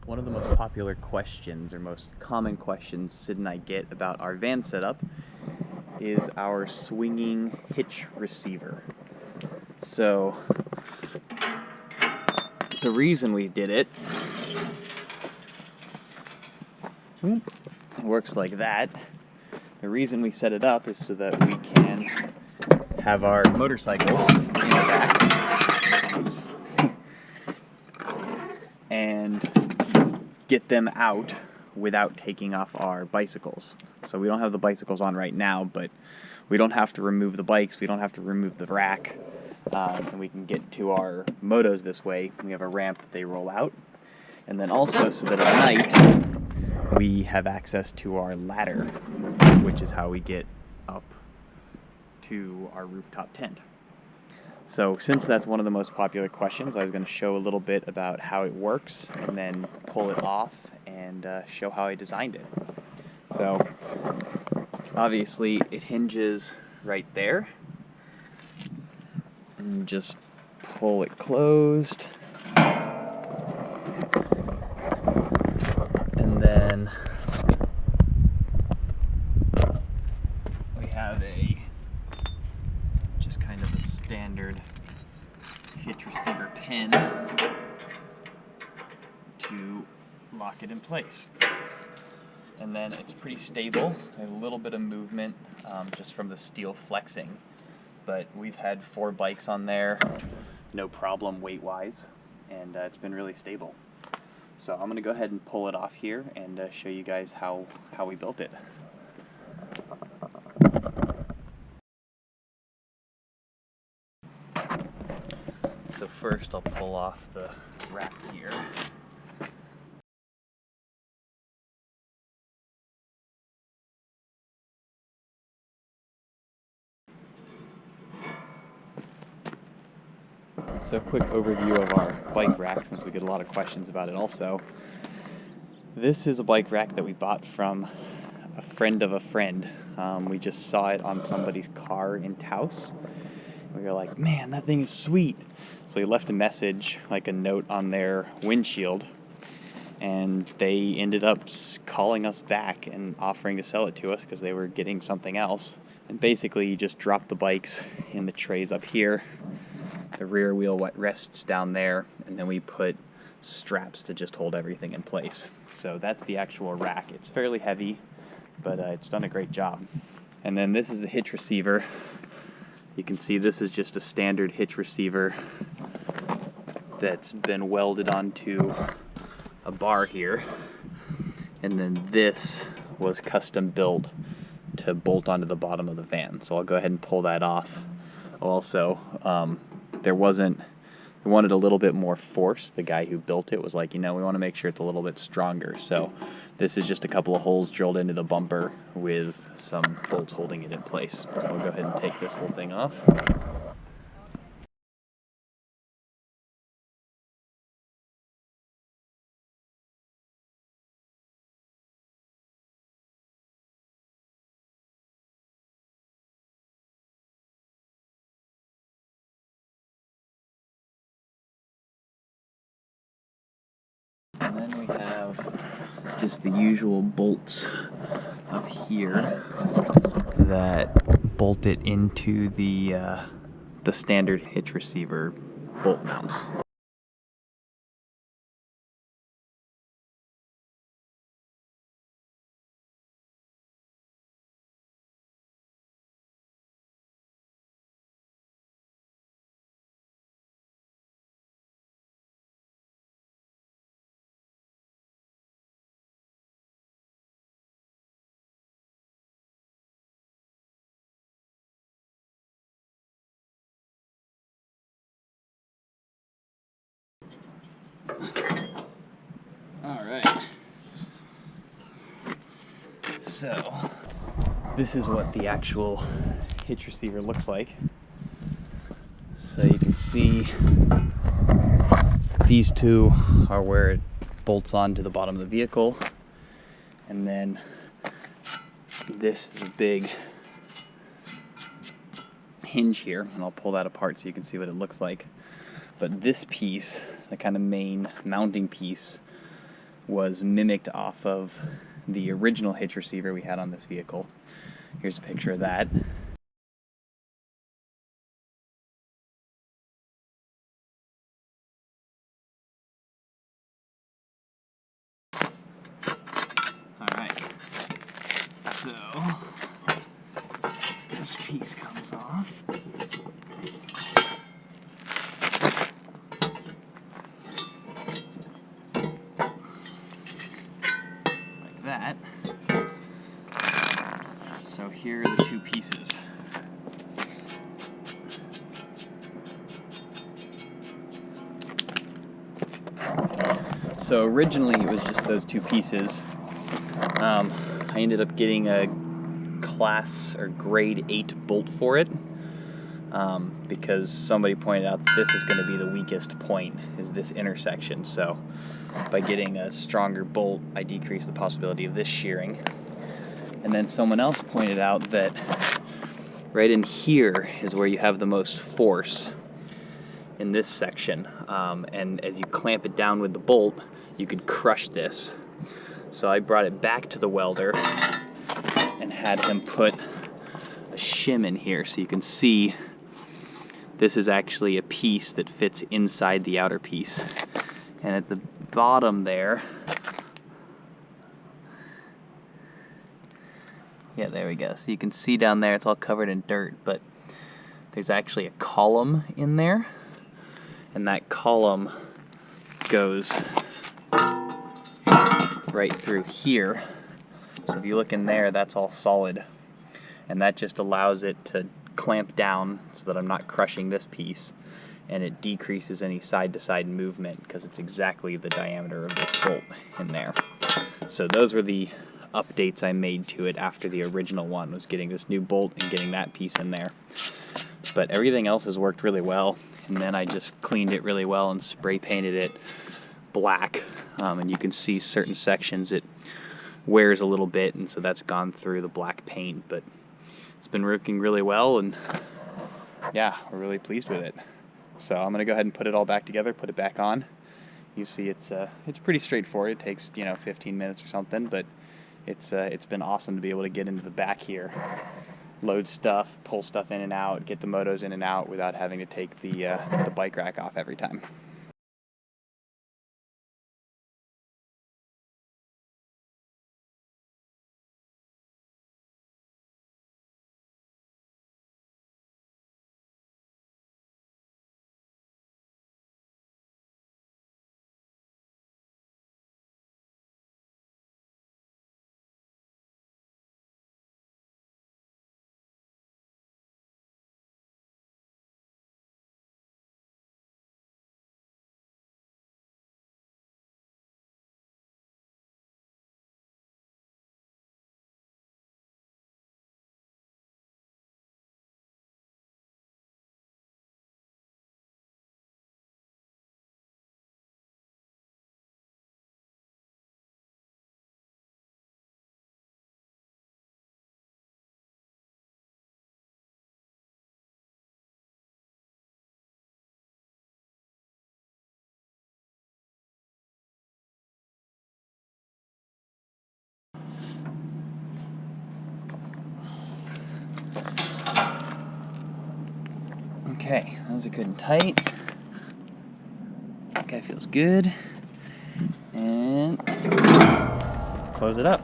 One of the most popular questions, or most common questions Sid and I get about our van setup is our swinging hitch receiver. So, the reason we did it works like that. The reason we set it up is so that we can have our motorcycles in the back. Oops. And get them out without taking off our bicycles. So we don't have the bicycles on right now, but we don't have to remove the bikes, we don't have to remove the rack, and we can get to our motos this way. We have a ramp that they roll out, and then also so that at night we have access to our ladder, which is how we get up to our rooftop tent. So since that's one of the most popular questions, I was going to show a little bit about how it works and then pull it off and show how I designed it. So obviously it hinges right there, and just pull it closed, and then we have just kind of a standard hitch receiver pin to lock it in place. And then it's pretty stable, a little bit of movement just from the steel flexing, but we've had 4 bikes on there, no problem weight-wise, and it's been really stable. So I'm going to go ahead and pull it off here and show you guys how we built it. So first I'll pull off the rack here. So quick overview of our bike rack, since we get a lot of questions about it also. This is a bike rack that we bought from a friend of a friend. We just saw it on somebody's car in Taos. We were like, man, that thing is sweet. So we left a message, like a note on their windshield, and they ended up calling us back and offering to sell it to us because they were getting something else. And basically you just drop the bikes in the trays up here. The rear wheel rests down there, and then we put straps to just hold everything in place. So that's the actual rack. It's fairly heavy, but it's done a great job. And then this is the hitch receiver. You can see this is just a standard hitch receiver that's been welded onto a bar here. And then this was custom built to bolt onto the bottom of the van. So I'll go ahead and pull that off. Also, we wanted a little bit more force. The guy who built it was like, we want to make sure it's a little bit stronger. So this is just a couple of holes drilled into the bumper with some bolts holding it in place. So we'll go ahead and take this whole thing off. And then we have just the usual bolts up here that bolt it into the standard hitch receiver bolt mounts. Alright, so this is what the actual hitch receiver looks like. So you can see these two are where it bolts onto the bottom of the vehicle, and then this is a big hinge here, and I'll pull that apart so you can see what it looks like. But this piece, the kind of main mounting piece, was mimicked off of the original hitch receiver we had on this vehicle. Here's a picture of that. Alright, so this piece comes off. Like that. So here are the two pieces. So originally it was just those two pieces. I ended up getting a class or grade 8 bolt for it because somebody pointed out that this is going to be the weakest point, is this intersection. So by getting a stronger bolt, I decreased the possibility of this shearing. And then someone else pointed out that right in here is where you have the most force in this section, and as you clamp it down with the bolt, you could crush this. So I brought it back to the welder and had him put a shim in here so you can see this is actually a piece that fits inside the outer piece. And at the bottom there, yeah, there we go. So you can see down there it's all covered in dirt, but there's actually a column in there, and that column goes right through here. So if you look in there, that's all solid, and that just allows it to clamp down so that I'm not crushing this piece, and it decreases any side-to-side movement because it's exactly the diameter of this bolt in there. So those were the updates I made to it after the original one, was getting this new bolt and getting that piece in there. But everything else has worked really well, and then I just cleaned it really well and spray painted it black, and you can see certain sections it wears a little bit, and so that's gone through the black paint, but it's been working really well, and yeah, we're really pleased with it. So I'm gonna go ahead and put it all back together, put it back on. You see it's pretty straightforward. It takes 15 minutes or something, but it's been awesome to be able to get into the back here, load stuff, pull stuff in and out, get the motos in and out without having to take the bike rack off every time. Okay, those are good and tight. That guy feels good. And close it up.